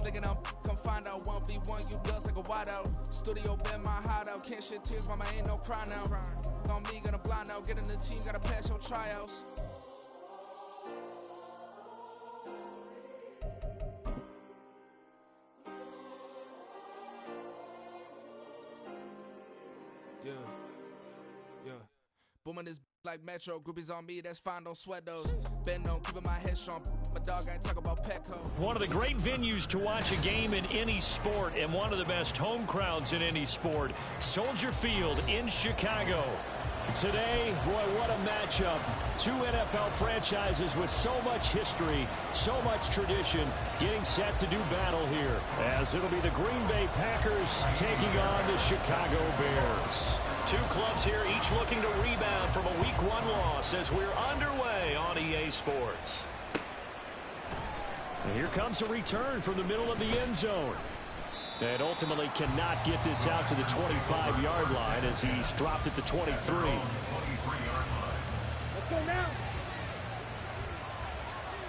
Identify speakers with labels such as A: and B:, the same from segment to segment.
A: Thinking I'm come find out 1v1, you dust like a wideout. Studio been my hideout. Can't shed tears, mama ain't no cry now. On me, gonna blind out. Get in the team, gotta pass your tryouts. Yeah. Booming this like Metro. Groupies on me, that's fine, don't sweat those. Been on, keeping my head strong. My dog ain't talk about Petco.
B: One of the great venues to watch a game in any sport, and one of the best home crowds in any sport. Soldier Field in Chicago. Today, boy, what a matchup. Two NFL franchises with so much history, so much tradition, getting set to do battle here, as it'll be the Green Bay Packers taking on the Chicago Bears. Two clubs here, each looking to rebound from a Week 1 loss as we're underway on EA Sports. And here comes a return from the middle of the end zone. And ultimately cannot get this out to the 25-yard line as he's dropped it to 23. Let's go now.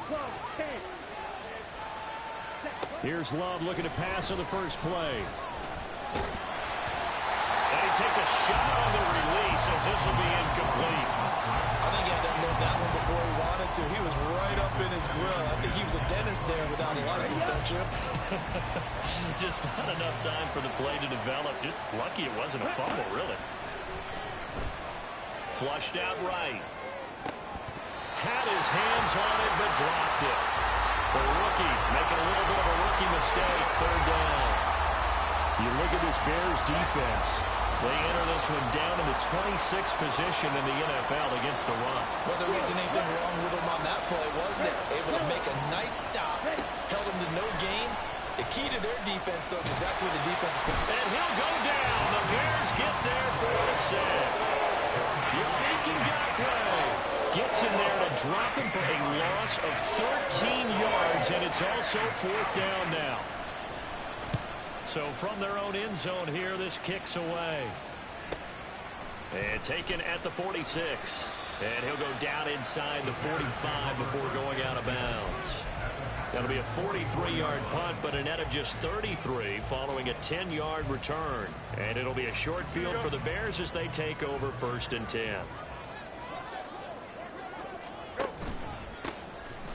B: 12, 10. Here's Love looking to pass on the first play. And he takes a shot on the release as this will be incomplete.
C: I think he had to unload that one before he wanted to. He was right up in his grill. I think he was a dentist there without a license, don't you?
B: Just not enough time for the play to develop. Just lucky it wasn't a fumble, really. Flushed out right. Had his hands on it, but dropped it. The rookie making a little bit of a rookie mistake. Third down. You look at this Bears defense. They enter this one down in the 26th position in the NFL against the run.
C: Well, there wasn't anything wrong with him on that play, was there? Able to make a nice stop. Held him to no gain. The key to their defense, though, is exactly what the defense...
B: And he'll go down. The Bears get there for the save. Yannick Ngakoue gets in there to drop him for a loss of 13 yards, and it's also fourth down now. So from their own end zone here, this kicks away. And taken at the 46. And he'll go down inside the 45 before going out of bounds. That'll be a 43-yard punt, but a net of just 33 following a 10-yard return. And it'll be a short field for the Bears as they take over 1st and 10.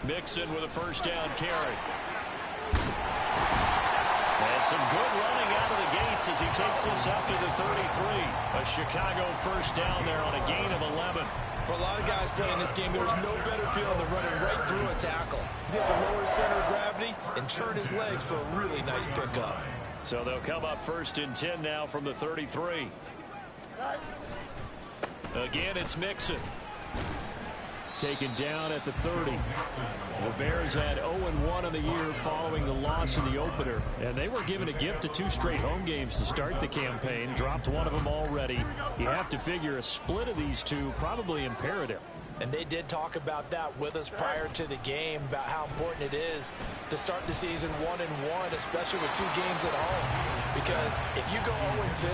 B: Mixon with a first down carry. And some good running out of the gates as he takes this up to the 33. A Chicago first down there on a gain of 11.
C: For a lot of guys playing this game, there's no better feeling than running right through a tackle. He's able to lower his center of gravity and turn his legs for a really nice pickup.
B: So they'll come up 1st and 10 now from the 33. Again, it's Mixon. Taken down at the 30. The Bears had 0-1 on the year following the loss in the opener. And they were given a gift of 2 straight home games to start the campaign. Dropped one of them already. You have to figure a split of these two probably imperative.
C: And they did talk about that with us prior to the game, about how important it is to start the season 1-1, especially with 2 games at home. Because if you go 0-2,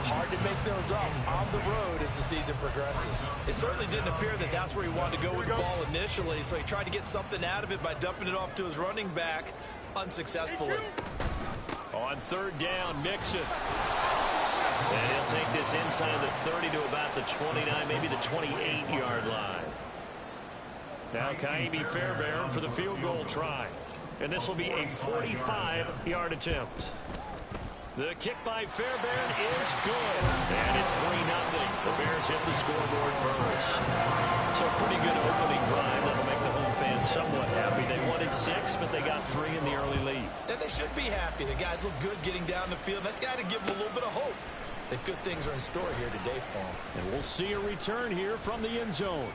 C: hard to make those up on the road as the season progresses. It certainly didn't appear that that's where he wanted to go with the ball initially, so he tried to get something out of it by dumping it off to his running back unsuccessfully.
B: On 3rd down, Mixon. And he'll take this inside the 30 to about the 29, maybe the 28-yard line. Now Kaimi Fairbairn for the field goal try. And this will be a 45-yard attempt. The kick by Fairbairn is good. And it's 3-0. The Bears hit the scoreboard first. So a pretty good opening drive that'll make the home fans somewhat happy. They wanted 6, but they got 3 in the early lead.
C: And they should be happy. The guys look good getting down the field. That's got to give them a little bit of hope that good things are in store here today for them.
B: And we'll see a return here from the end zone.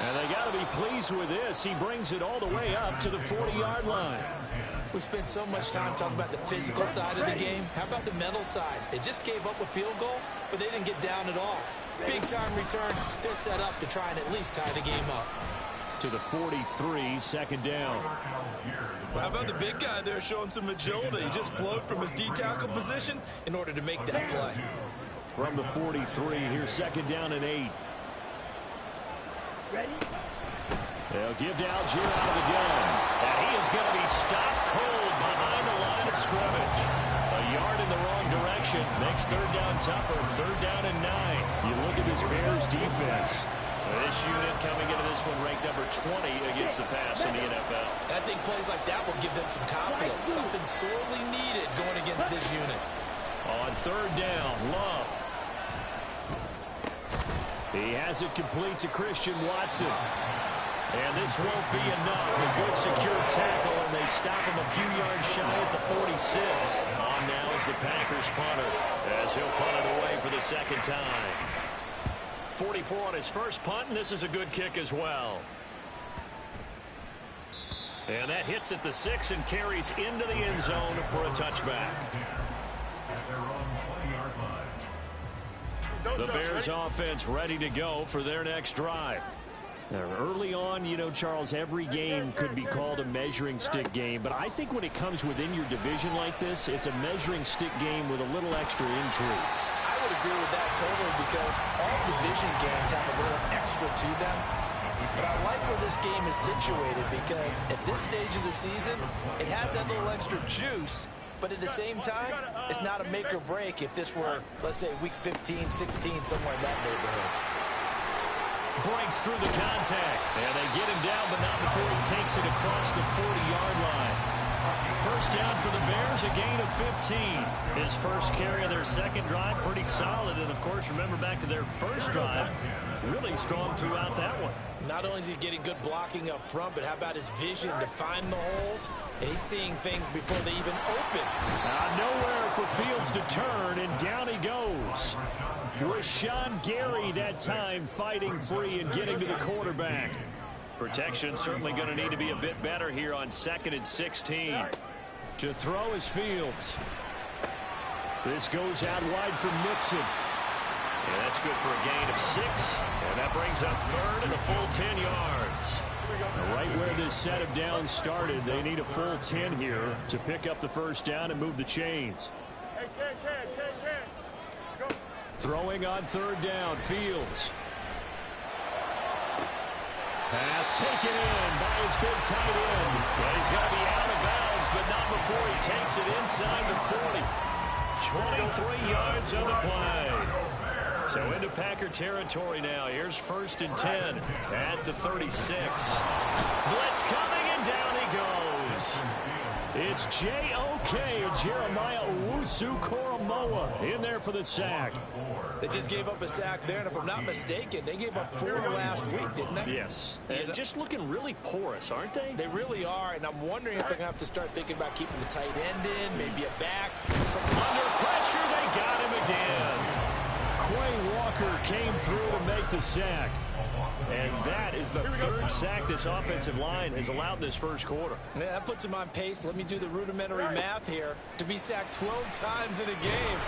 B: And they got to be pleased with this. He brings it all the way up to the 40-yard line.
C: We spent so much time talking about the physical side of the game. How about the mental side? They just gave up a field goal, but they didn't get down at all. Big-time return. They're set up to try and at least tie the game up.
B: To the 43, 2nd down.
C: Well, how about the big guy there showing some agility? He just flowed from his D-tackle position in order to make that play.
B: From the 43, here's 2nd down and 8.
D: Ready?
B: They'll give to Algier out of the gun. And he is going to be stopped cold behind the action. Makes third down tougher. Third down and 9. You look at this Bears defense. This unit coming into this one ranked number 20 against the pass in the NFL.
C: I think plays like that will give them some confidence. Something sorely needed going against this unit.
B: On third down, Love. He has it complete to Christian Watson. And this won't be enough. A good secure tackle, and they stop him a few yards shy at the 46. On now is the Packers punter, as he'll punt it away for the second time. 44 on his first punt, and this is a good kick as well. And that hits at the 6 and carries into the end zone for a touchback. The Bears offense ready to go for their next drive. Now, early on, you know, Charles, every game could be called a measuring stick game, but I think when it comes within your division like this, it's a measuring stick game with a little extra intrigue.
C: I would agree with that totally, because all division games have a little extra to them. But I like where this game is situated, because at this stage of the season, it has that little extra juice, but at the same time, it's not a make or break if this were, let's say, week 15, 16, somewhere in that neighborhood.
B: Breaks through the contact, and they get him down, but not before he takes it across the 40-yard line. First down for the Bears, a gain of 15. His first carry of their second drive, pretty solid. And, of course, remember back to their first drive, really strong throughout that one.
C: Not only is he getting good blocking up front, but how about his vision to find the holes? And he's seeing things before they even open.
B: Nowhere for Fields to turn, and down he goes. Rashawn Gary that time fighting free and getting to the quarterback. Protection certainly going to need to be a bit better here on 2nd and 16. To throw is Fields. This goes out wide for Mixon. And that's good for a gain of 6. And that brings up third and a full 10 yards. Right where this set of downs started, they need a full 10 here to pick up the first down and move the chains. Throwing on third down, Fields. Pass taken in by his big tight end. Well, he's going to be out of bounds, but not before he takes it inside the 40. 23 yards on the play. So into Packer territory now. Here's 1st and 10 at the 36. Blitz coming, and down he goes. It's J.O.K. Jeremiah Owusu-Koramoah in there for the sack.
C: They just gave up a sack there, and if I'm not mistaken, they gave up 4 last week, didn't they?
B: Yes. And just looking really porous, aren't they?
C: They really are, and I'm wondering if they're going to have to start thinking about keeping the tight end in, maybe a back.
B: Under pressure, they got him again. Quay Walker came through to make the sack. And that is the 3rd sack this offensive line has allowed this first quarter.
C: Yeah, that puts him on pace. Let me do the rudimentary math here. To be sacked 12 times in a game.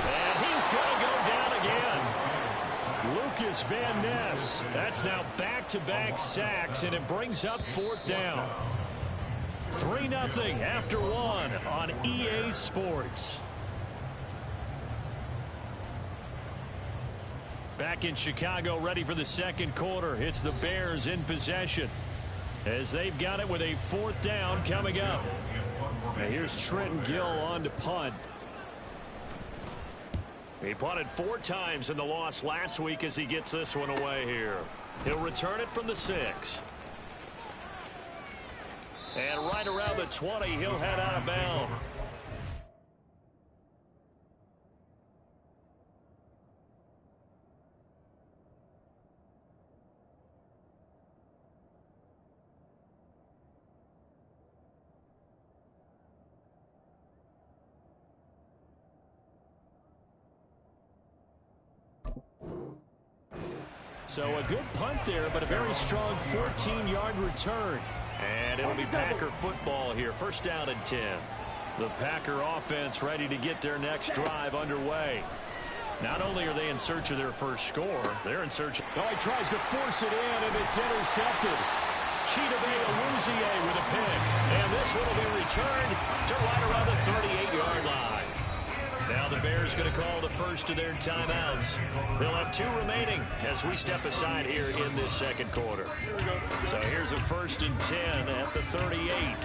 B: And he's going to go down again. Lucas Van Ness. That's now back-to-back sacks, and it brings up 4th down. 3-0 after 1 on EA Sports. Back in Chicago, ready for the second quarter. It's the Bears in possession as they've got it with a 4th down coming up. Now here's Trenton Gill on to punt. He punted 4 times in the loss last week as he gets this one away here. He'll return it from the 6. And right around the 20, he'll head out of bounds. So a good punt there, but a very strong 14-yard return. And it'll be Packer football here. First down and 10. The Packer offense ready to get their next drive underway. Not only are they in search of their first score, they're in search. Oh, he tries to force it in, and it's intercepted. Chidobe Awuzie with a pick. And this one will be returned to right around the 38-yard line. Now the Bears going to call the first of their timeouts. They'll have 2 remaining as we step aside here in this second quarter. So here's a 1st and 10 at the 38.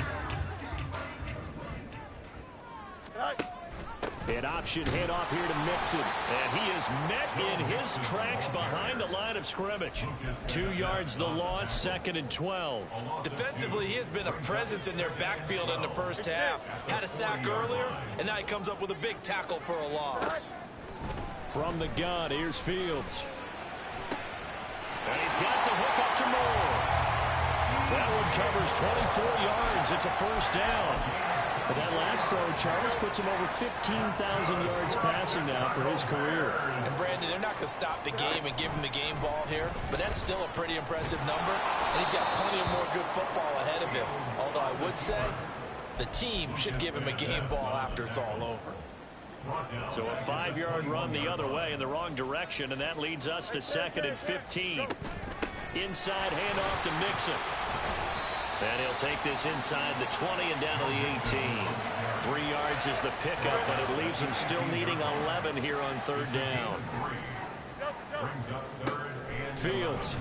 B: An option handoff here to Mixon. And he is met in his tracks behind the line of scrimmage. 2 yards the loss, 2nd and 12.
C: Defensively, he has been a presence in their backfield in the first half. Had a sack earlier, and now he comes up with a big tackle for a loss.
B: From the gun, here's Fields. And he's got the hook up to Moore. That one covers 24 yards. It's a first down.
D: But that last throw, Charles, puts him over 15,000 yards passing now for his career.
C: And, Brandon, they're not going to stop the game and give him the game ball here, but that's still a pretty impressive number, and he's got plenty of more good football ahead of him. Although I would say the team should give him a game ball after it's all over.
B: So a 5-yard run the other way in the wrong direction, and that leads us to 2nd and 15. Inside handoff to Mixon. And he'll take this inside the 20 and down to the 18. 3 yards is the pickup, but it leaves him still needing 11 here on 3rd down. Fields.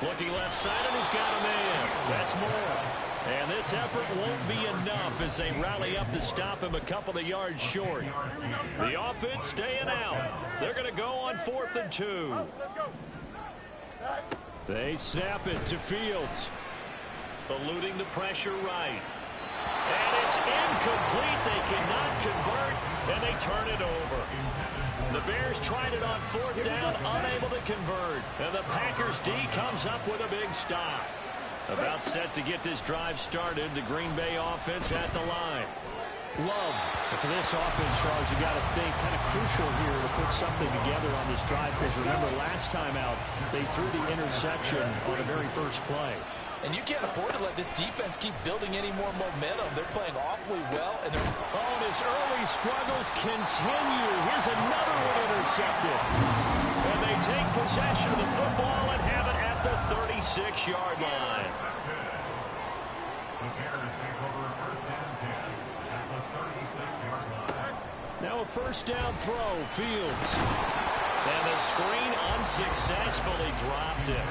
B: Looking left side, and he's got a man. That's more. And this effort won't be enough as they rally up to stop him a couple of yards short. The offense staying out. They're going to go on 4th and 2. They snap it to Fields. Eluding the pressure right. And it's incomplete. They cannot convert, and they turn it over. The Bears tried it on 4th down, unable to convert. And the Packers D comes up with a big stop. About set to get this drive started. The Green Bay offense at the line.
D: Love. For this offense, Charles, you got to think kind of crucial here to put something together on this drive, because remember last time out they threw the interception on the very first play.
C: And you can't afford to let this defense keep building any more momentum. They're playing awfully well. And
B: and his early struggles continue. Here's another one intercepted. And they take possession of the football and have it at the 36-yard line. Now a first down throw, Fields. And the screen unsuccessfully dropped him.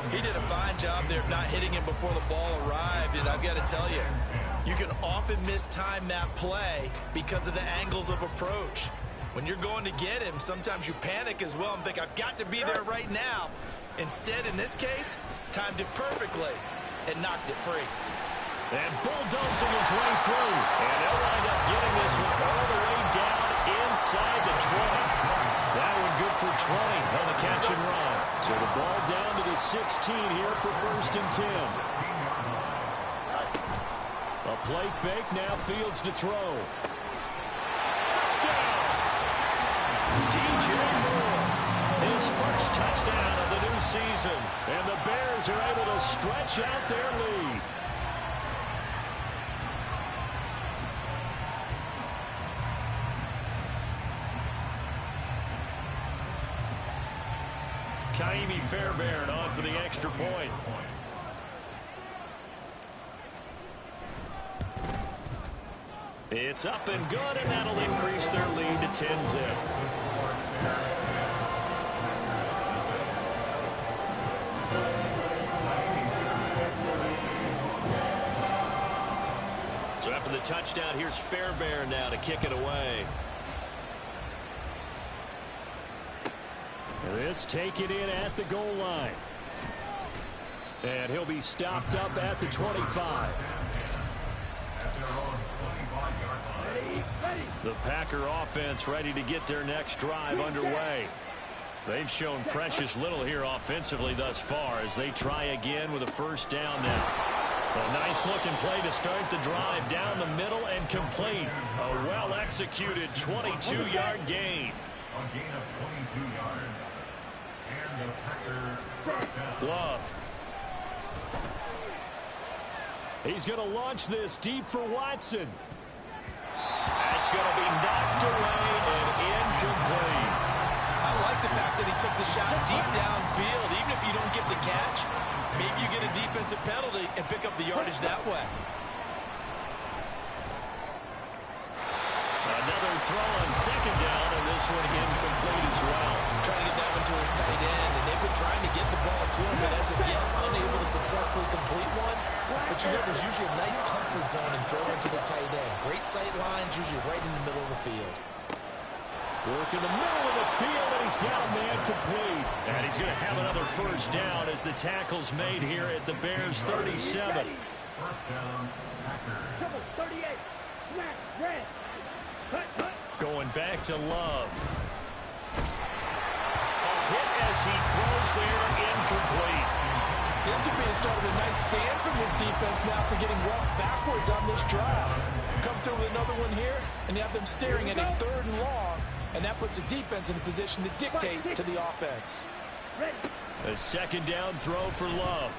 C: He did a fine job there of not hitting him before the ball arrived, and I've got to tell you, you can often mistime that play because of the angles of approach. When you're going to get him, sometimes you panic as well and think, I've got to be there right now. Instead, in this case, timed it perfectly and knocked it free.
B: And bulldozing his way through. And they'll wind up getting this one all the way down inside the 20. That one good for 20 on the catch and run. So the ball down to the 16 here for 1st and 10. A play fake, now Fields to throw. Touchdown! DJ Moore, his first touchdown of the new season. And the Bears are able to stretch out their lead. Kaimi Fairbairn on for the extra point. It's up and good, and that'll increase their lead to 10-zip. So after the touchdown, here's Fairbairn now to kick it away. This taken in at the goal line. And he'll be stopped up at the 25. The Packer offense ready to get their next drive underway. They've shown precious little here offensively thus far as they try again with a first down now. A nice-looking play to start the drive down the middle and complete. A well-executed 22-yard gain.
E: A gain of 22 yards. And the Packers.
B: Love. He's going to launch this deep for Watson. That's going to be knocked away and incomplete.
C: I like the fact that he took the shot deep downfield. Even if you don't get the catch, maybe you get a defensive penalty and pick up the yardage that way.
B: Another throw on second down, and this one incomplete as well.
C: Trying to get that one to his tight end, and they've been trying to get the ball to him, but as of yet, unable to successfully complete one. But you know, there's usually a nice comfort zone in throwing to the tight end. Great sight lines, usually right in the middle of the field.
B: Work in the middle of the field, and he's got a man complete. And he's going to have another first down as the tackle's made here at the Bears' 37.
E: First down, Packers.
F: 38. Red.
B: Going back to Love. A hit as he throws there, incomplete.
C: This could be a start of a nice stand from this defense now for getting walked backwards on this drive. Come through with another one here, and you have them staring at a 3rd and long, and that puts the defense in a position to dictate to the offense.
B: A second down throw for Love.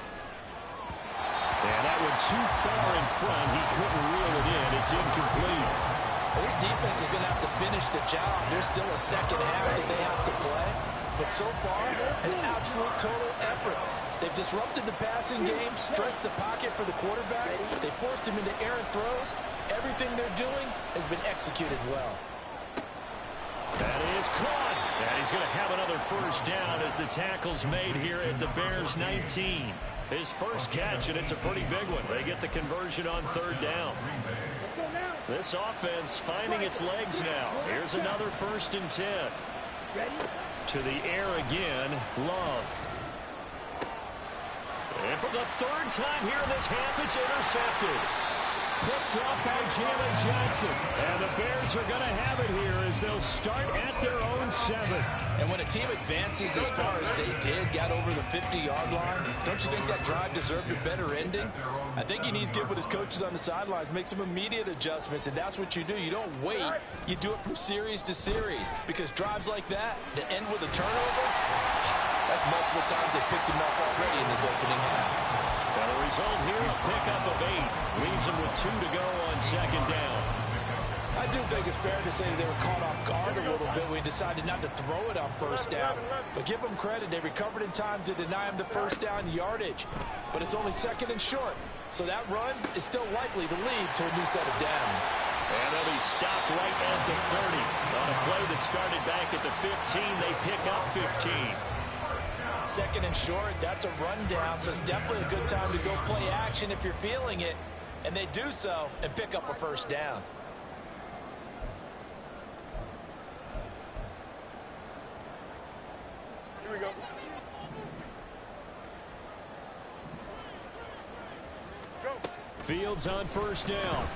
B: And that one too far in front. He couldn't reel it in. It's incomplete.
C: This defense is going to have to finish the job. There's still a second half that they have to play. But so far, an absolute total effort. They've disrupted the passing game, stressed the pocket for the quarterback. They forced him into errant throws. Everything they're doing has been executed well.
B: That is caught. And he's going to have another first down as the tackle's made here at the Bears' 19. His first catch, and it's a pretty big one. They get the conversion on 3rd down. This offense finding its legs now. Here's another 1st and 10. To the air again, Love. And for the 3rd time here in this half, it's intercepted. Quick drop by Jalen Johnson. And the Bears are going to have it here as they'll start at their own 7.
C: And when a team advances as far as they did, got over the 50-yard line, don't you think that drive deserved a better ending? I think he needs to get with his coaches on the sidelines, make some immediate adjustments, and that's what you do. You don't wait. You do it from series to series, because drives like that end with a turnover, that's multiple times they picked him up already in this opening half.
B: Well, the result here, a pickup of 8. Leaves them with 2 to go on 2nd down.
C: I do think it's fair to say they were caught off guard a little bit when he decided not to throw it on 1st down. But give them credit. They recovered in time to deny him the 1st down yardage. But it's only 2nd and short. So that run is still likely to lead to a new set of downs.
B: And they'll be stopped right at the 30. On a play that started back at the 15, they pick up 15.
C: 2nd and short, that's a rundown, so it's definitely a good time to go play action if you're feeling it. And they do so and pick up a 1st down.
F: Here we go.
B: Fields on 1st down.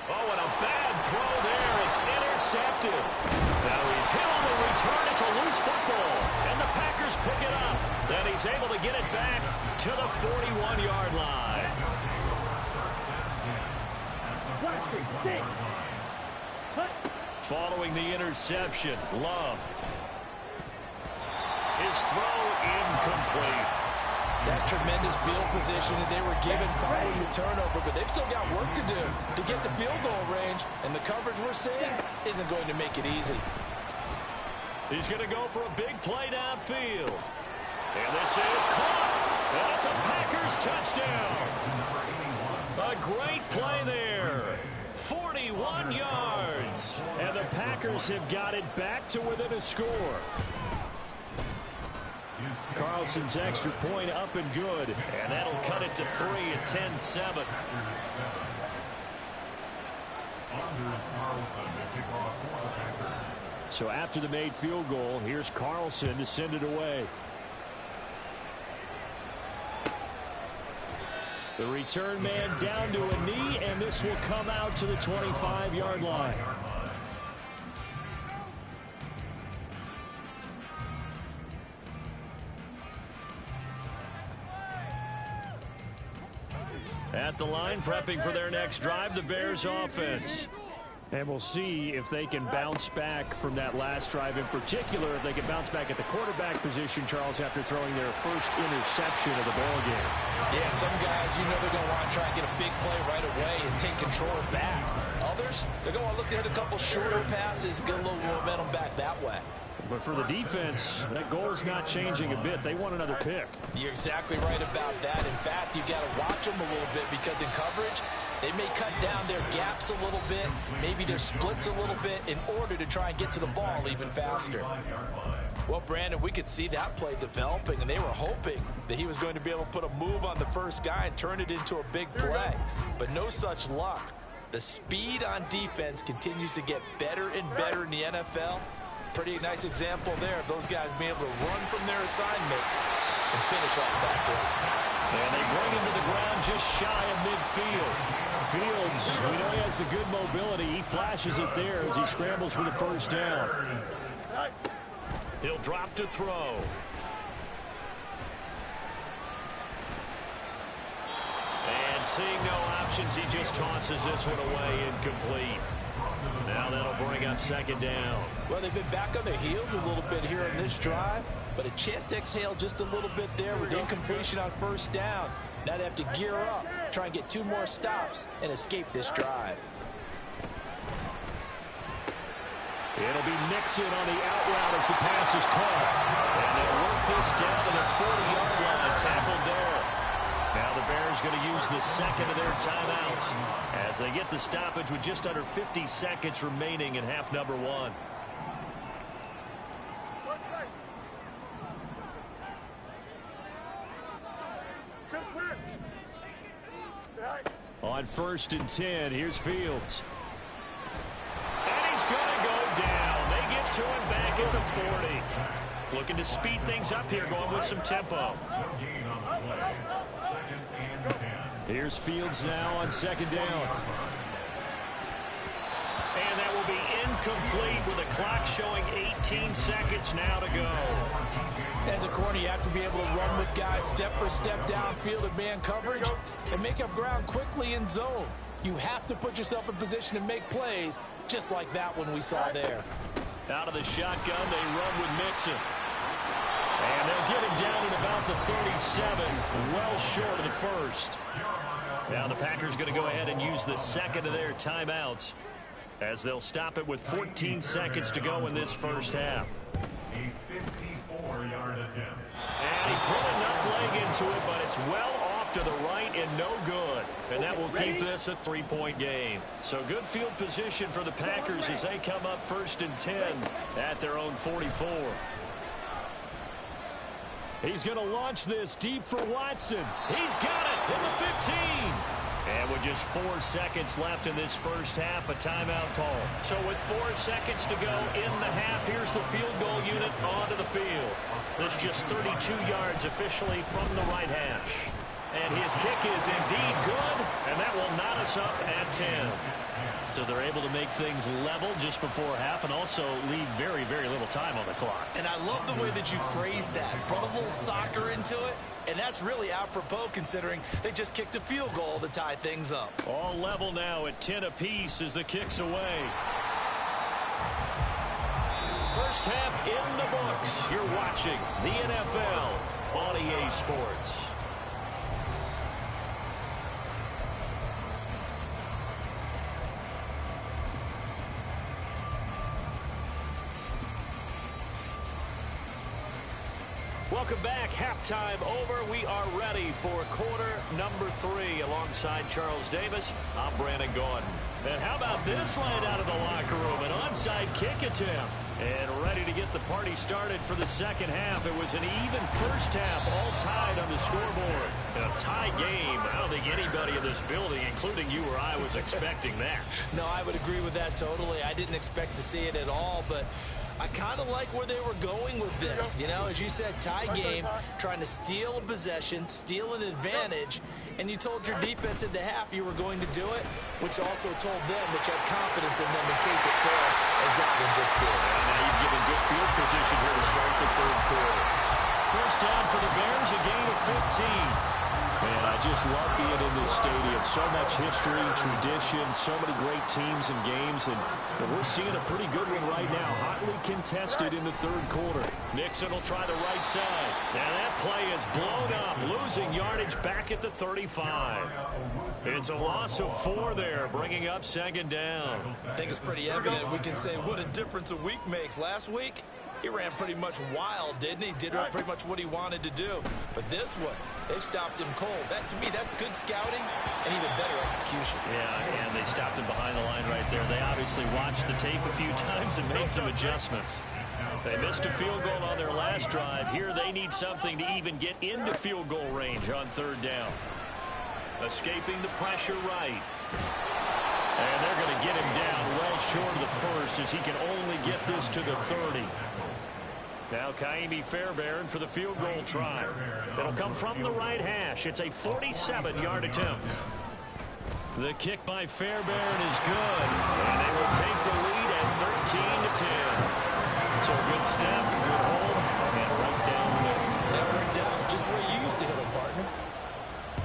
B: Oh, and a bad throw there. It's intercepted. Now he's hit on the return. It's a loose football. And the Packers pick it up. Then he's able to get it back to the 41-yard line. Following the interception, Love. His throw incomplete.
C: That's tremendous field position that they were given following the turnover, but they've still got work to do to get the field goal range, and the coverage we're seeing isn't going to make it easy.
B: He's going to go for a big play downfield. And this is caught. And it's a Packers touchdown. A great play there. 41 yards. And the Packers have got it back to within a score. Carlson's extra point up and good. And that'll cut it to 3 at 10-7. So after the made field goal, here's Carlson to send it away. The return man down to a knee, and this will come out to the 25-yard line. At the line, prepping for their next drive, the Bears offense. And we'll see if they can bounce back from that last drive. In particular, if they can bounce back at the quarterback position, Charles, after throwing their first interception of the ball game.
C: Yeah, some guys, you know they're going to want to try and get a big play right away and take control back. Others, they're going to look to hit a couple shorter passes, get a little momentum back that way.
B: But for the defense, that goal is not changing a bit. They want another pick.
C: You're exactly right about that. In fact, you've got to watch them a little bit because in coverage, They may cut down their gaps a little bit, maybe their splits a little bit in order to try and get to the ball even faster. Well, Brandon, we could see that play developing, and they were hoping that he was going to be able to put a move on the first guy and turn it into a big play. But no such luck. The speed on defense continues to get better and better in the NFL. Pretty nice example there of those guys being able to run from their assignments and finish off that play.
D: And they bring him to the ground just shy of midfield. Fields, we know he has the good mobility. He flashes it there as he scrambles for the first down.
B: He'll drop to throw. And seeing no options, he just tosses this one away incomplete. Now that'll bring up second down.
C: Well, they've been back on their heels a little bit here on this drive, but a chance to exhale just a little bit there with incompletion on first down. Now they have to gear up, try and get 2 more stops, and escape this drive.
D: It'll be Nixon on the out route as the pass is caught.
B: And they'll work this down to the 40-yard line, tackled there. Now the Bears going to use the second of their timeouts as they get the stoppage with just under 50 seconds remaining in half number 1.
D: On 1st and 10, here's Fields.
B: And he's going to go down. They get to him back at the 40. Looking to speed things up here, going with some tempo.
D: Here's Fields now on 2nd down.
B: And that will be incomplete with the clock showing 18 seconds now to go.
C: As a corner, you have to be able to run with guys step for step downfield in man coverage and make up ground quickly in zone. You have to put yourself in position to make plays just like that one we saw there.
B: Out of the shotgun, they run with Mixon. And they'll get him down at about the 37, well short of the first. Now the Packers going to go ahead and use the second of their timeouts as they'll stop it with 14 seconds to go in this first half.
E: A 54-yard attempt.
B: And he put enough leg into it, but it's well off to the right and no good. And that will keep this a 3-point game. So good field position for the Packers as they come up 1st and 10 at their own 44.
D: He's going to launch this deep for Watson.
B: He's got it at the 15. And with just 4 seconds left in this first half, a timeout call. So with 4 seconds to go in the half, here's the field goal unit onto the field. That's just 32 yards officially from the right hash. And his kick is indeed good, and that will knot us up at 10. So they're able to make things level just before half and also leave very, very little time on the clock.
C: And I love the way that you phrased that. Brought a little soccer into it, and that's really apropos considering they just kicked a field goal to tie things up.
B: All level now at 10 apiece as the kick's away. First half in the books. You're watching the NFL on EA Sports. Welcome back. Halftime over. We are ready for quarter number 3 alongside Charles Davis. I'm Brandon Gordon. And how about this line out of the locker room? An onside kick attempt. And ready to get the party started for the second half. It was an even first half, all tied on the scoreboard. In a tie game, I don't think anybody in this building, including you or I, was expecting that.
C: No, I would agree with that totally. I didn't expect to see it at all, but I kind of like where they were going with this. You know, as you said, tie game, trying to steal a possession, steal an advantage, and you told your defense in the half you were going to do it, which also told them that you had confidence in them in case it failed, as that one just did.
B: And now you've given good field position here to start the third quarter. First down for the Bears, a gain of 15.
D: Man, I just love being in this stadium. So much history, tradition, so many great teams and games, and we're seeing a pretty good one right now. Hotly contested in the third quarter.
B: Nixon will try the right side. And that play is blown up, losing yardage back at the 35. It's a loss of 4 there, bringing up second down.
C: I think it's pretty evident. We can say what a difference a week makes. Last week, he ran pretty much wild, didn't he? Did pretty much what he wanted to do. But this one, They've stopped him cold. That, to me, that's good scouting and even better execution.
D: Yeah, and they stopped him behind the line right there. They obviously watched the tape a few times and made some adjustments. They missed a field goal on their last drive. Here they need something to even get into field goal range on third down. Escaping the pressure right. And they're going to get him down well short of the first as he can only get this to the 30. Now Kaimi Fairbairn for the field goal try. It'll come from the right hash. It's a 47-yard attempt. The kick by Fairbairn is good. And they will take the lead at 13-10. So a good snap, good hold, and right down the middle.
C: Never in doubt. Just the way you used to hit them, partner.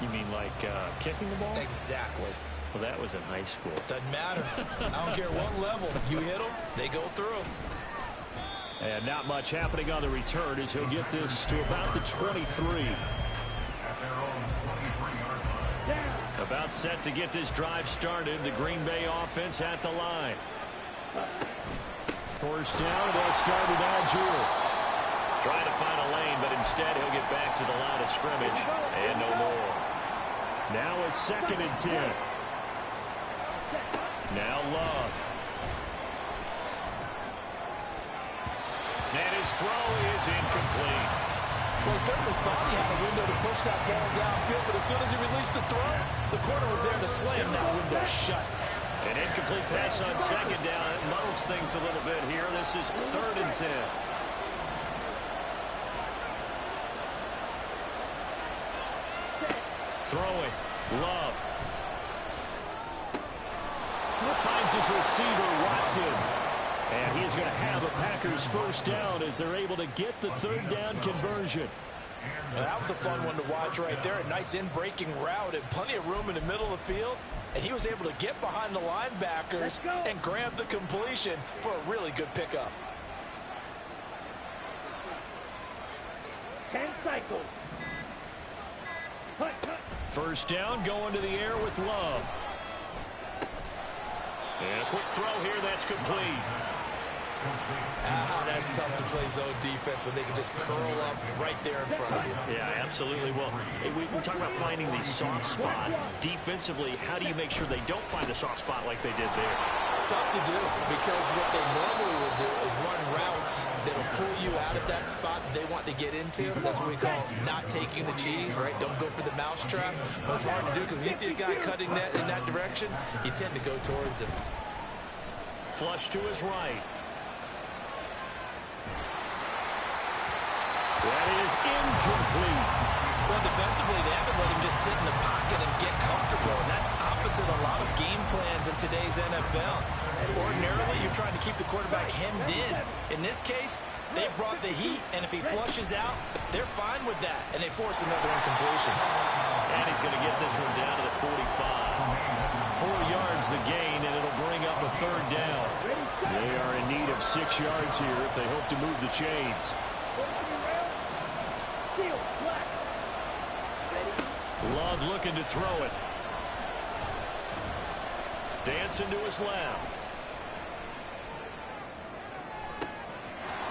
D: You mean like kicking the ball?
C: Exactly.
D: Well, that was in high school.
C: Doesn't matter. I don't care what level. You hit them, they go through.
D: And not much happening on the return as he'll get this to about the 23. About set to get this drive started. The Green Bay offense at the line. First down, they'll start with Algier. Trying to find a lane, but instead he'll get back to the line of scrimmage. And no more. Now a 2nd and 10. Now Love. And his throw is incomplete.
C: Well, he certainly thought he had a window to push that ball downfield, but as soon as he released the throw, the corner was there to slam that window shut.
D: An incomplete pass on 2nd down. It muddles things a little bit here. This is 3rd and 10. Throwing. Love. Finds his receiver, Watson. And he is going to have a Packers first down as they're able to get the 3rd down conversion.
C: Now, that was a fun one to watch right there. A nice in-breaking route and plenty of room in the middle of the field. And he was able to get behind the linebackers and grab the completion for a really good pickup.
F: 10 cycles.
D: First down, going to the air with Love. And a quick throw here, that's complete.
C: That's tough to play zone defense when they can just curl up right there in front of you.
D: Yeah, absolutely. Well, we talk about finding the soft spot. Defensively, how do you make sure they don't find the soft spot like they did there?
C: Tough to do, because what they normally will do is run routes that'll pull you out of that spot they want to get into. That's what we call not taking the cheese, right? Don't go for the mousetrap. But it's hard to do because when you see a guy cutting that in that direction, you tend to go towards him.
D: Flush to his right. That is incomplete.
C: Well, defensively, they haven't let him just sit in the pocket and get comfortable, and that's opposite a lot of game plans in today's NFL. Ordinarily, you're trying to keep the quarterback hemmed in. In this case, they brought the heat, and if he flushes out, they're fine with that, and they force another incompletion.
D: And he's going to get this one down to the 45. 4 yards the gain, and it'll bring up a 3rd down. They are in need of 6 yards here if they hope to move the chains. Love looking to throw it. Dancing to his left.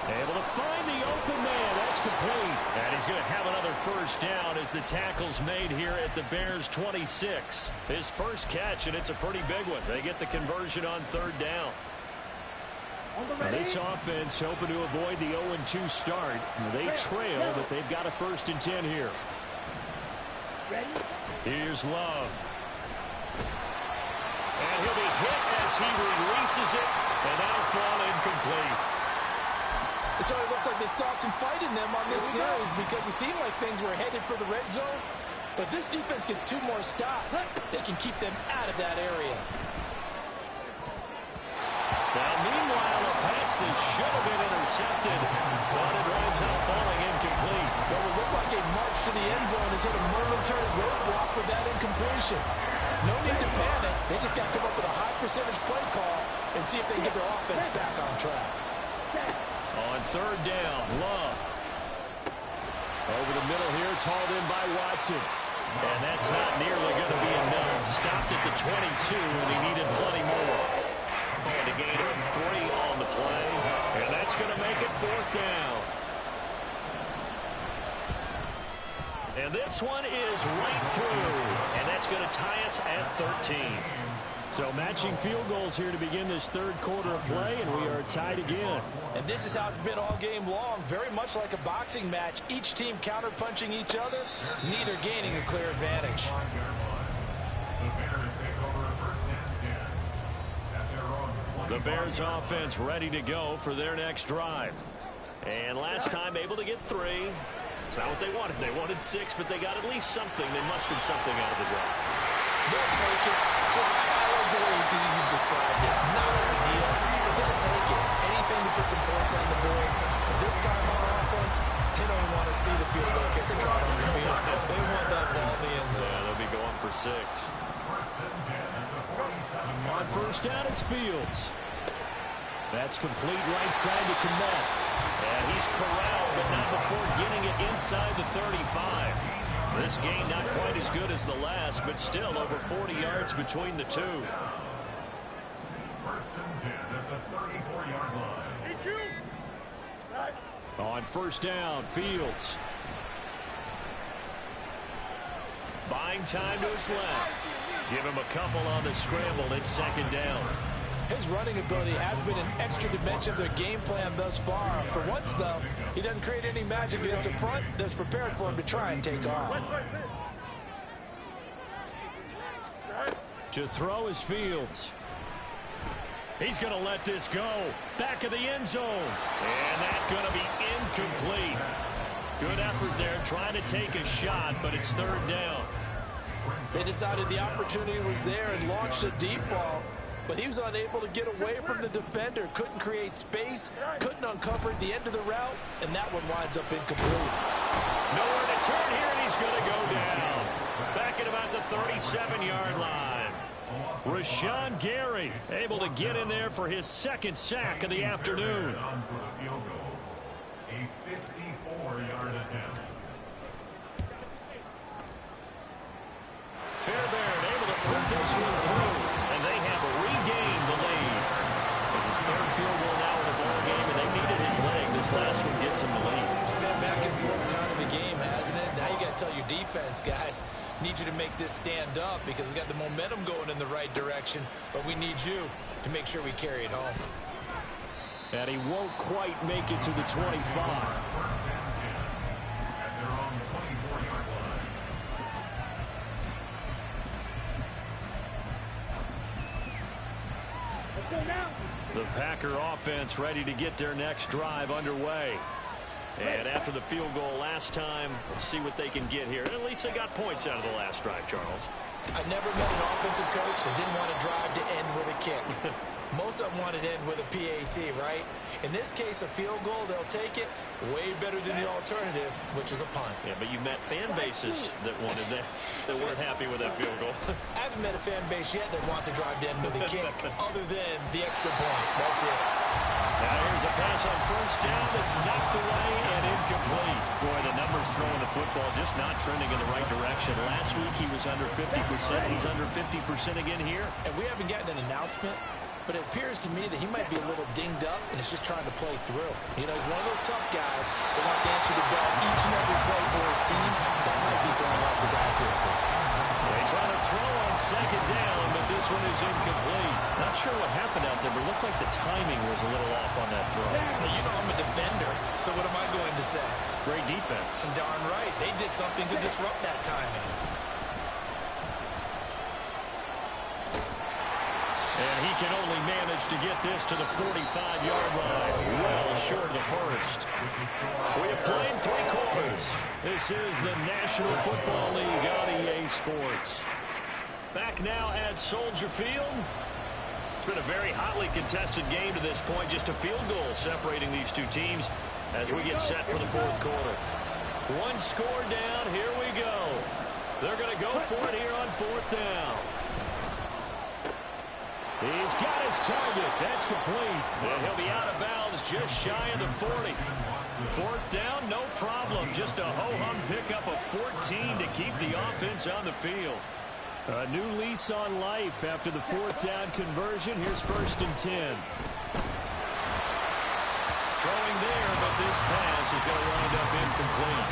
D: Able to find the open man. That's complete. And he's going to have another first down as the tackle's made here at the Bears' 26. His first catch, and it's a pretty big one. They get the conversion on 3rd down. And this offense hoping to avoid the 0-2 start. They trail, but they've got a 1st and 10 here. Here's Love. And he'll be hit as he releases it, and that'll fall incomplete.
C: So it looks like they stopped some fight in them on this series because it seemed like things were headed for the red zone. But this defense gets 2 more stops. They can keep them out of that area.
D: Now, meanwhile, a pass that should have been intercepted, but it winds up falling incomplete.
C: What would look like a march to the end zone has hit a momentary roadblock with that incompletion. No need to panic. They just got to come up with a high percentage play call and see if they can get their offense back on track.
D: On 3rd down, Love. Over the middle here, it's hauled in by Watson. And that's not nearly going to be enough. Stopped at the 22, and he needed plenty more. And a gain of 3 on the play. And that's going to make it 4th down. And this one is right through. And that's going to tie us at 13. So matching field goals here to begin this third quarter of play, and we are tied again.
C: And this is how it's been all game long. Very much like a boxing match. Each team counter-punching each other, neither gaining a clear advantage.
D: The Bears offense ready to go for their next drive. And last time able to get 3. It's not what they wanted. They wanted 6, but they got at least something. They mustered something out of the drive.
C: They'll take it. Just, I like the way you described it. Not ideal, but they'll take it. Anything to put some points on the board. But this time on offense, they don't want to see the field goal kicker trot on the field. They want that ball in the end zone.
D: Yeah, they'll be going for 6.
B: On first down, it's Fields. That's complete right side to Kmet.
D: And he's corralled, but not before getting it inside the 35. This game not quite as good as the last, but still over 40 yards between the two.
E: First and 10 at the 34-yard line.
B: On first down, Fields.
D: Buying time to his left. Give him a couple on the scramble. It's second down.
C: His running ability has been an extra dimension of their game plan thus far. For once, though, he doesn't create any magic against a front that's prepared for him to try and take off.
B: To throw is Fields.
D: He's going to let this go. Back of the end zone. And that's going to be incomplete. Good effort there trying to take a shot, but it's third down.
C: They decided the opportunity was there and launched a deep ball, but he was unable to get away from the defender, couldn't create space, couldn't uncover the end of the route, and that one winds up incomplete.
D: Nowhere to turn here, and he's going to go down. Back at about the 37-yard line. Rashawn Gary able to get in there for his second sack of the afternoon.
E: A 54-yard attempt.
D: Fairbairn able to put this one through, and they have regained the lead. It's his third field goal now in the ball game, and they needed his leg. This last one gets him the lead.
C: It's been back and forth kind of a game, hasn't it? Now you got to tell your defense, guys, need you to make this stand up because we got the momentum going in the right direction, but we need you to make sure we carry it home.
B: And he won't quite make it to the 25.
D: The Packer offense ready to get their next drive underway. And after the field goal last time, we'll see what they can get here. And at least they got points out of the last drive, Charles.
C: I never met an offensive coach that didn't want a drive to end with a kick. Most of them wanted to end with a PAT, right? In this case, a field goal, they'll take it. Way better than the alternative, which is a punt.
D: Yeah, but you met fan bases that wanted that, that weren't happy with that field goal.
C: I haven't met a fan base yet that wants a drive to end with a kick, other than the extra point. That's it.
D: Now here's a pass on first down that's knocked away and incomplete. Boy, the numbers throwing the football just not trending in the right direction. Last week he was under 50%. He's under 50% again here.
C: And we haven't gotten an announcement, but it appears to me that he might be a little dinged up and is just trying to play through. You know, he's one of those tough guys that wants to answer the bell each and every play for his team. That might be throwing off his accuracy.
D: They try to throw on second down, but this one is incomplete. Not sure what happened out there, but it looked like the timing was a little off on that throw.
C: Well, you know I'm a defender, so what am I going to say?
D: Great defense.
C: And darn right, they did something to disrupt that timing.
D: And he can only manage to get this to the 45-yard line, well short of the first. We have played 3 quarters. This is the National Football League on EA Sports. Back now at Soldier Field. It's been a very hotly contested game to this point. Just a field goal separating these two teams as we get set for the fourth quarter. One score down. Here we go. They're going to go for it here on fourth down.
B: He's got his target. That's complete.
D: And he'll be out of bounds just shy of the 40. Fourth down, no problem. Just a ho-hum pickup of 14 to keep the offense on the field.
B: A new lease on life after the fourth down conversion. Here's first and 10.
D: Throwing there, but this pass is going to wind up incomplete.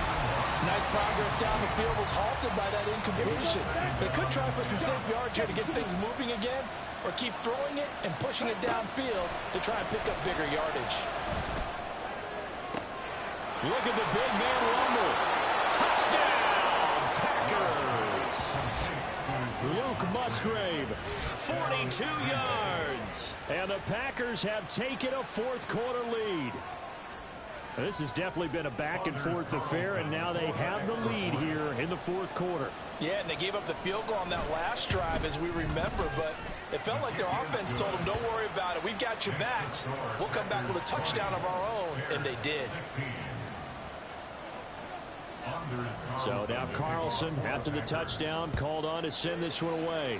C: Nice progress down the field was halted by that incompletion. They could try for some safe yards here to get things moving again, or keep throwing it and pushing it downfield to try and pick up bigger yardage.
D: Look at the big man rumble. Touchdown, Packers. Luke Musgrave, 42 yards. And the Packers have taken a fourth-quarter lead. This has definitely been a back-and-forth affair, and now they have the lead here in the fourth quarter.
C: Yeah, and they gave up the field goal on that last drive, as we remember, but it felt like their offense told them, don't worry about it. We've got your backs. We'll come back with a touchdown of our own, and they did.
D: So now Carlson, after the touchdown, called on to send this one away.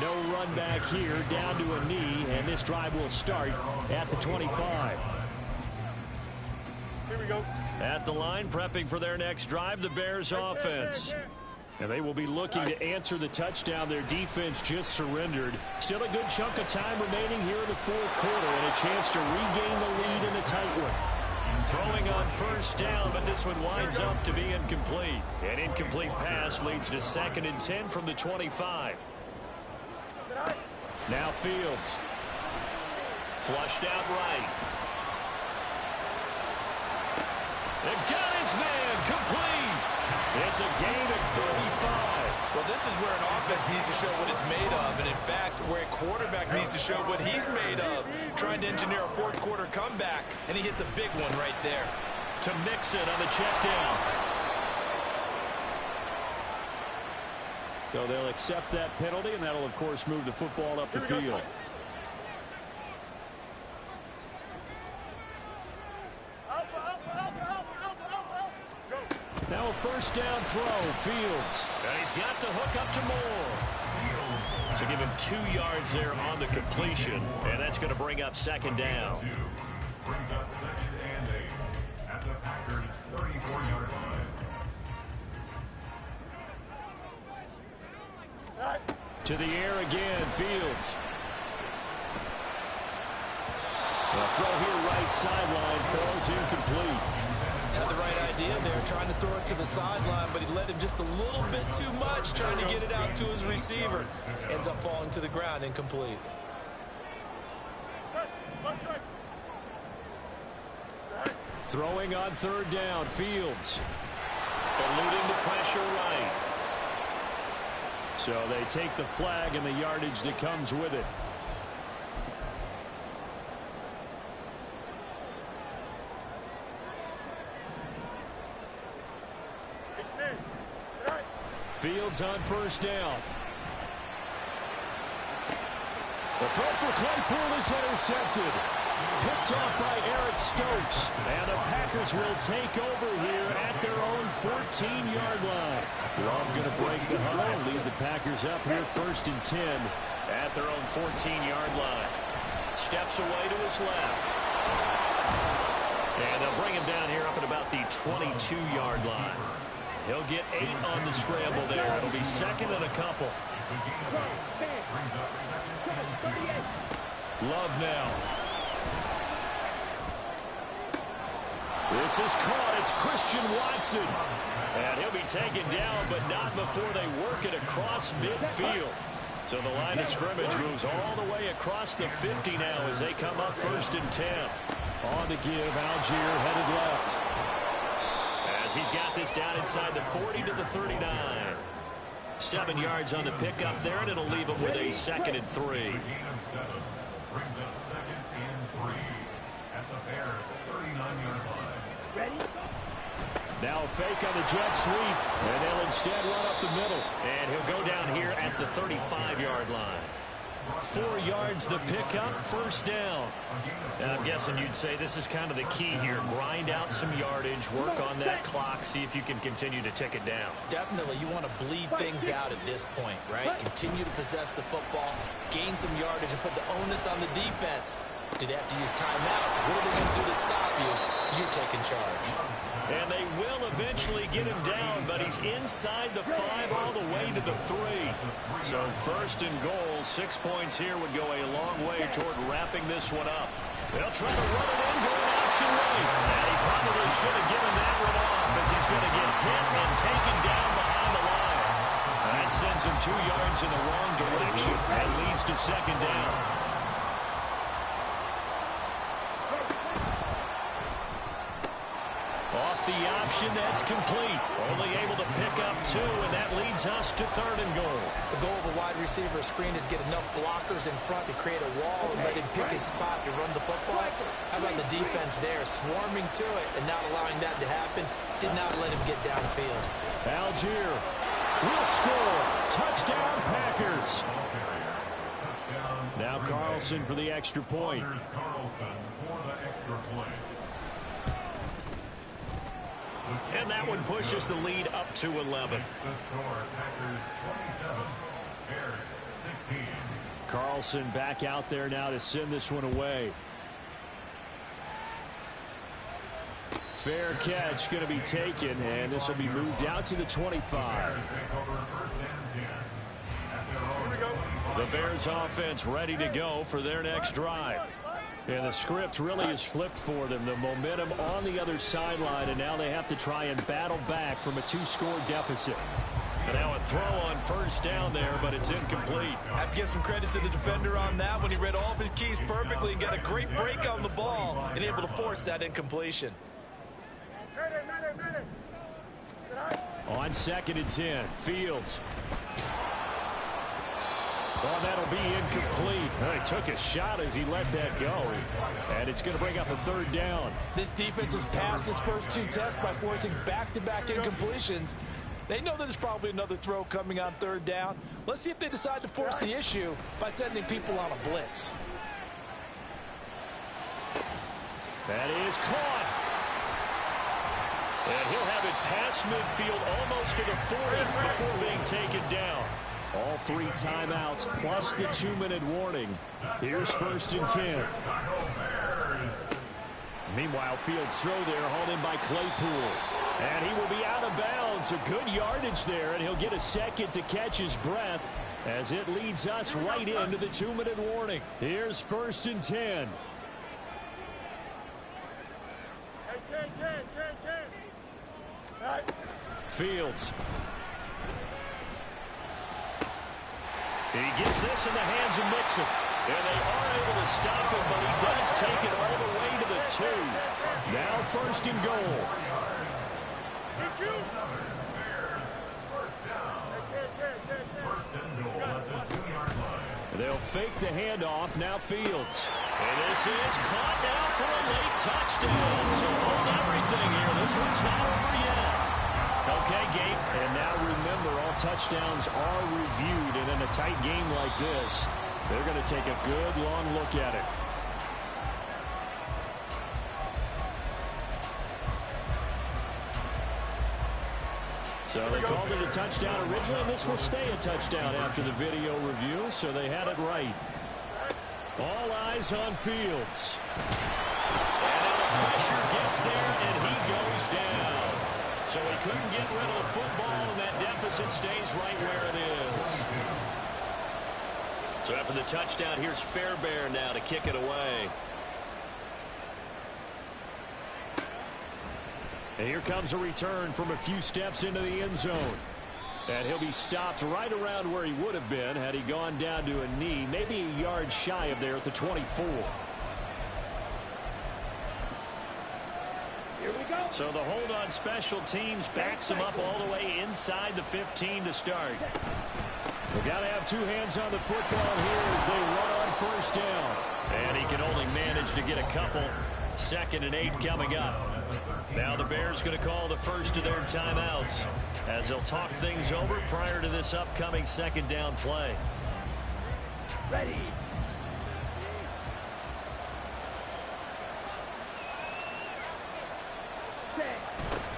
D: No run back here, down to a knee, and this drive will start at the 25.
F: Here we go.
D: At the line, prepping for their next drive, the Bears offense. And they will be looking to answer the touchdown. Their defense just surrendered. Still a good chunk of time remaining here in the fourth quarter, and a chance to regain the lead in a tight one. Throwing on first down, but this one winds up to be incomplete. An incomplete pass leads to 2nd and 10 from the 25. Now Fields. Flushed out right. And got his man complete. It's a gain of 35.
C: Well, this is where an offense needs to show what it's made of, and in fact, where a quarterback needs to show what he's made of, trying to engineer a fourth quarter comeback, and he hits a big one right there.
D: To Mixon on the check down. So they'll accept that penalty, and that'll, of course, move the football up the field. Now a first down throw, Fields. And he's got the hook up to Moore. So give him 2 yards there on the completion, and that's going to bring up 2nd down.
E: Brings up 2nd and 8 at the Packers' 34-yard line.
D: To the air again, Fields. The throw here, right sideline, falls incomplete.
C: Had the right idea there, trying to throw it to the sideline, but he let him just a little bit too much, trying to get it out to his receiver. Ends up falling to the ground, incomplete.
D: Throwing on 3rd down, Fields. Eluding the pressure right. So they take the flag and the yardage that comes with it. Fields on first down. The throw for Claypool is intercepted. Picked off by Eric Stokes. And the Packers will take over here at their own 14-yard line. Love going to break the huddle, lead the Packers up here 1st and 10 at their own 14-yard line. Steps away to his left. And they'll bring him down here up at about the 22-yard line. He'll get 8 on the scramble there. It'll be 2nd and a couple. Love now. This is caught. It's Christian Watson. And he'll be taken down, but not before they work it across midfield. So the line of scrimmage moves all the way across the 50 now as they come up 1st and 10. On the give, Algier headed left. As he's got this down inside the 40 to the 39. 7 yards on the pickup there, and it'll leave him with a 2nd and 3.
E: Brings up 2nd and 3 at the Bears' 39-yard line.
F: Ready?
D: Now a fake on the jet sweep, and they'll instead run up the middle. And he'll go down here at the 35-yard line. 4 yards the pickup, 1st down. And I'm guessing you'd say this is kind of the key here. Grind out some yardage, work on that clock, see if you can continue to tick it down.
C: Definitely, you want to bleed things out at this point, right? Continue to possess the football, gain some yardage, and put the onus on the defense. Do they have to use timeouts? What are they going to do to stop you? You're taking charge.
D: And they will eventually get him down, but he's inside the 5 all the way to the 3. So 1st and goal, 6 points here would go a long way toward wrapping this one up. They'll try to run it in, going option late. And he probably should have given that one off as he's going to get hit and taken down behind the line. That sends him 2 yards in the wrong direction and leads to second down. Off the option, that's complete. Only able to pick up 2, and that leads us to 3rd and goal.
C: The goal of a wide receiver screen is get enough blockers in front to create a wall and let him pick his spot to run the football. How about the defense there, swarming to it and not allowing that to happen? Did not let him get downfield.
D: Algier will score. Touchdown, Packers. Now Carlson for the extra point.
E: Carlson for the extra point.
D: And that one pushes the lead up to 11.
E: The score, Packers 27, Bears 16.
D: Carlson back out there now to send this one away. Fair catch going to be taken, and this will be moved out to the 25. The Bears offense ready to go for their next drive. And the script really is flipped for them. The momentum on the other sideline, and now they have to try and battle back from a 2-score deficit. And now a throw on first down there, but it's incomplete.
C: I have to give some credit to the defender on that when he read all of his keys perfectly and got a great break on the ball and able to force that incompletion.
D: On 2nd and 10, Fields. Well, that'll be incomplete. He took a shot as he let that go. And it's going to bring up a 3rd down.
C: This defense has passed its first 2 tests by forcing back-to-back incompletions. They know that there's probably another throw coming on 3rd down. Let's see if they decide to force the issue by sending people on a blitz.
D: That is caught. And he'll have it past midfield almost to the 40 before being taken down. All 3 timeouts plus the 2-minute warning. Here's 1st and 10. Meanwhile, Fields' throw there hauled in by Claypool. And he will be out of bounds. A good yardage there, and he'll get a second to catch his breath as it leads us right into the 2-minute warning. Here's 1st and 10. Fields. He gets this in the hands of Mixon. And they are able to stop him, but he does take it all the way to the 2. Now 1st and goal. They'll fake the handoff. Now Fields. And this is caught now for a late touchdown. So hold everything here. This one's not over yet. Okay, Gabe. And now remember, all touchdowns are reviewed. And in a tight game like this, they're going to take a good long look at it. So they called it a touchdown originally, and this will stay a touchdown after the video review, so they had it right. All eyes on Fields. And then the pressure gets there, and he goes down. So he couldn't get rid of the football, and that deficit stays right where it is. So after the touchdown, here's Fairbairn now to kick it away. And here comes a return from a few steps into the end zone. And he'll be stopped right around where he would have been had he gone down to a knee, maybe a yard shy of there at the 24.
F: Here we go.
D: So the hold on special teams backs him up all the way inside the 15 to start. They've got to have 2 hands on the football here as they run on first down. And he can only manage to get a couple. 2nd and 8 coming up. Now the Bears going to call the first of their timeouts as they'll talk things over prior to this upcoming 2nd down play.
F: Ready.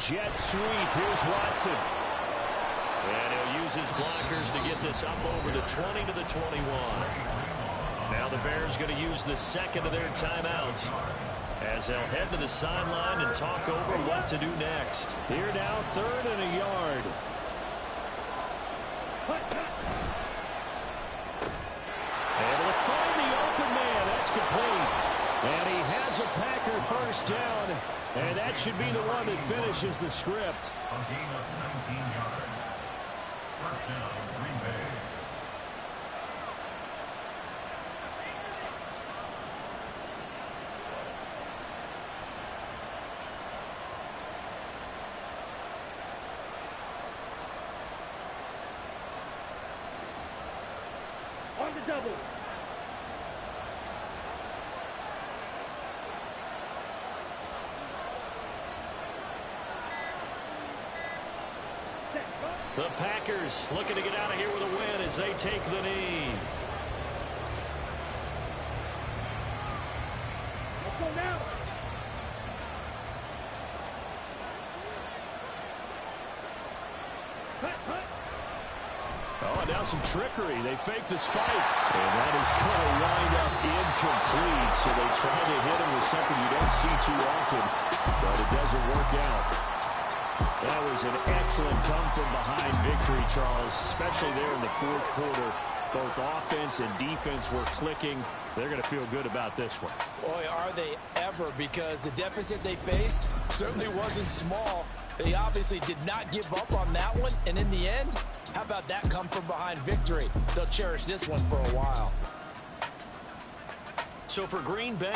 D: Jet sweep. Here's Watson. And he'll use his blockers to get this up over the 20 to the 21. Now the Bears going to use the 2nd of their timeouts as they'll head to the sideline and talk over what to do next. Here now, 3rd and a yard. Able to find the open man. That's complete. And he has is a Packer first down, and that should be the one that finishes the script.
E: A gain of 19 yards. First down, Green Bay.
F: On the double.
D: The Packers looking to get out of here with a win as they take the knee.
F: Let's go now. Cut.
D: Oh, and now some trickery. They fake the spike. And that is going to wind up incomplete. So they try to hit him with something you don't see too often, but it doesn't work out. That was an excellent come-from-behind victory, Charles, especially there in the fourth quarter. Both offense and defense were clicking. They're going to feel good about this one.
C: Boy, are they ever, because the deficit they faced certainly wasn't small. They obviously did not give up on that one, and in the end, how about that come-from-behind victory? They'll cherish this one for a while.
D: So for Green Bay,